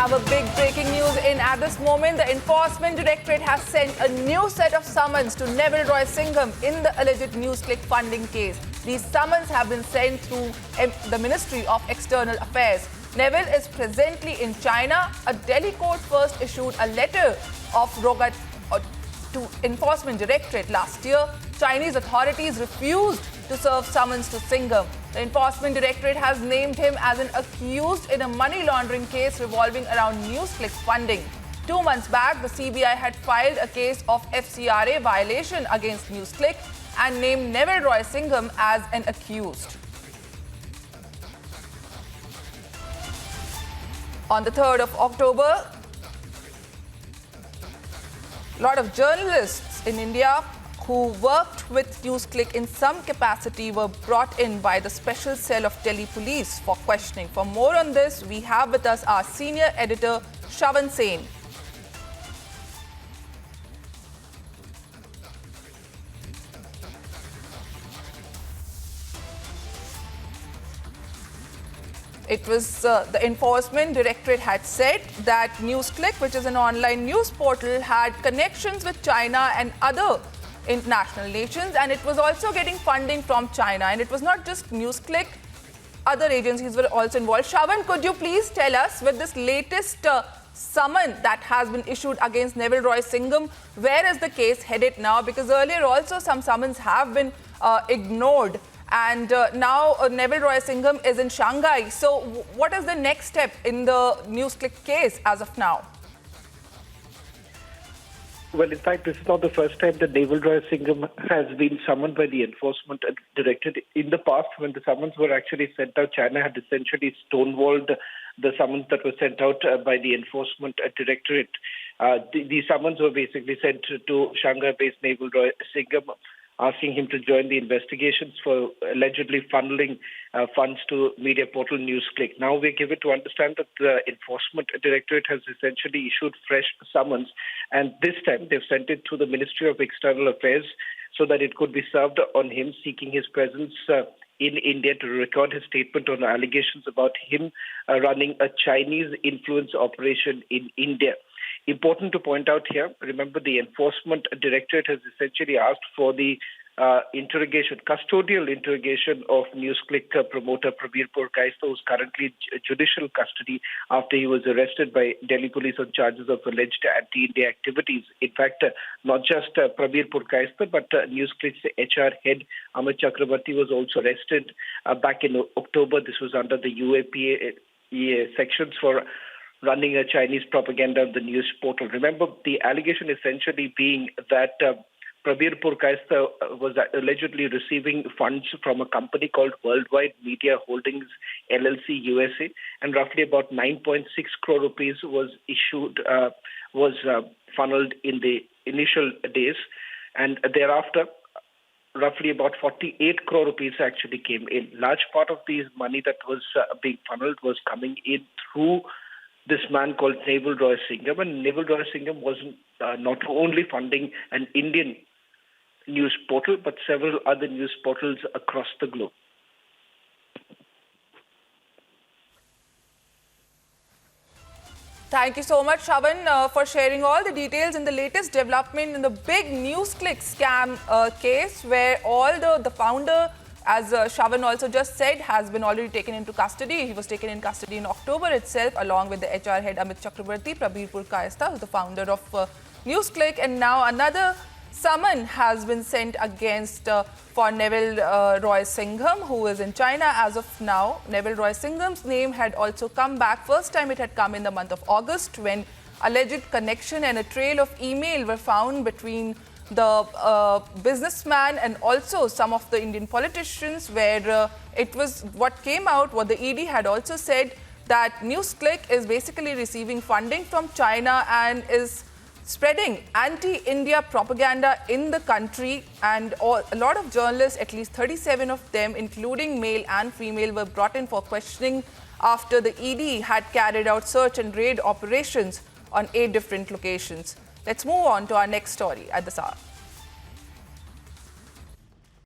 have a big breaking news in at this moment. The Enforcement Directorate has sent a new set of summons to Neville Roy Singham in the alleged NewsClick funding case. These summons have been sent through the Ministry of External Affairs. Neville is presently in China. A Delhi court first issued a letter of rogat to Enforcement Directorate last year. Chinese authorities refused to serve summons to Singham. The Enforcement Directorate has named him as an accused in a money laundering case revolving around NewsClick funding. 2 months back, the CBI had filed a case of FCRA violation against NewsClick and named Neville Roy Singham as an accused. On the 3rd of October, a lot of journalists in India who worked with NewsClick in some capacity were brought in by the special cell of Delhi police for questioning. For more on this, we have with us our senior editor, Shravan Sen. It was the Enforcement Directorate had said that NewsClick, which is an online news portal, had connections with China and other international nations, and it was also getting funding from China. And it was not just NewsClick, other agencies were also involved. Shravan, could you please tell us, with this latest summon that has been issued against Neville Roy Singham, where is the case headed now? Because earlier also some summons have been ignored. And now Neville Roy Singham is in Shanghai. So what is the next step in the NewsClick case as of now? Well, in fact, this is not the first time that Neville Roy Singham has been summoned by the Enforcement Directorate. In the past, when the summons were actually sent out, China had essentially stonewalled the summons that were sent out by the Enforcement Directorate. The summons were basically sent to Shanghai-based Neville Roy Singham, asking him to join the investigations for allegedly funneling funds to media portal NewsClick. Now we're given to understand that the Enforcement Directorate has essentially issued fresh summons, and this time they've sent it to the Ministry of External Affairs so that it could be served on him, seeking his presence in India to record his statement on allegations about him running a Chinese influence operation in India. Important to point out here, remember, the Enforcement Directorate has essentially asked for the custodial interrogation of NewsClick promoter Prabir Purkaista, who is currently judicial custody after he was arrested by Delhi police on charges of alleged anti-India activities. In fact, not just Prabir Purkaista, but NewsClick's HR head Amit Chakrabarti was also arrested back in October. This was under the UAPA sections for running a Chinese propaganda on the news portal. Remember, the allegation essentially being that Prabir Purkaista was allegedly receiving funds from a company called Worldwide Media Holdings LLC USA, and roughly about 9.6 crore rupees was funneled in the initial days, and thereafter roughly about 48 crore rupees actually came in. Large part of the money that was being funneled was coming in through this man called Neville Roy Singham, and Neville Roy Singham was not only funding an Indian news portal, but several other news portals across the globe. Thank you so much, Shravan, for sharing all the details in the latest development in the big NewsClick scam case, where all the founder, as Shravan also just said, has been already taken into custody. He was taken in custody in October itself, along with the HR head Amit Chakrabarti, Prabir Purkaista, who is the founder of NewsClick. And now another summon has been sent against for Neville Roy Singham, who is in China as of now. Neville Roy Singham's name had also come back. First time it had come in the month of August, when alleged connection and a trail of email were found between the businessman and also some of the Indian politicians, where it was what came out, what the ED had also said, that NewsClick is basically receiving funding from China and is spreading anti-India propaganda in the country. And a lot of journalists, at least 37 of them, including male and female, were brought in for questioning after the ED had carried out search and raid operations on 8 different locations. Let's move on to our next story at this hour.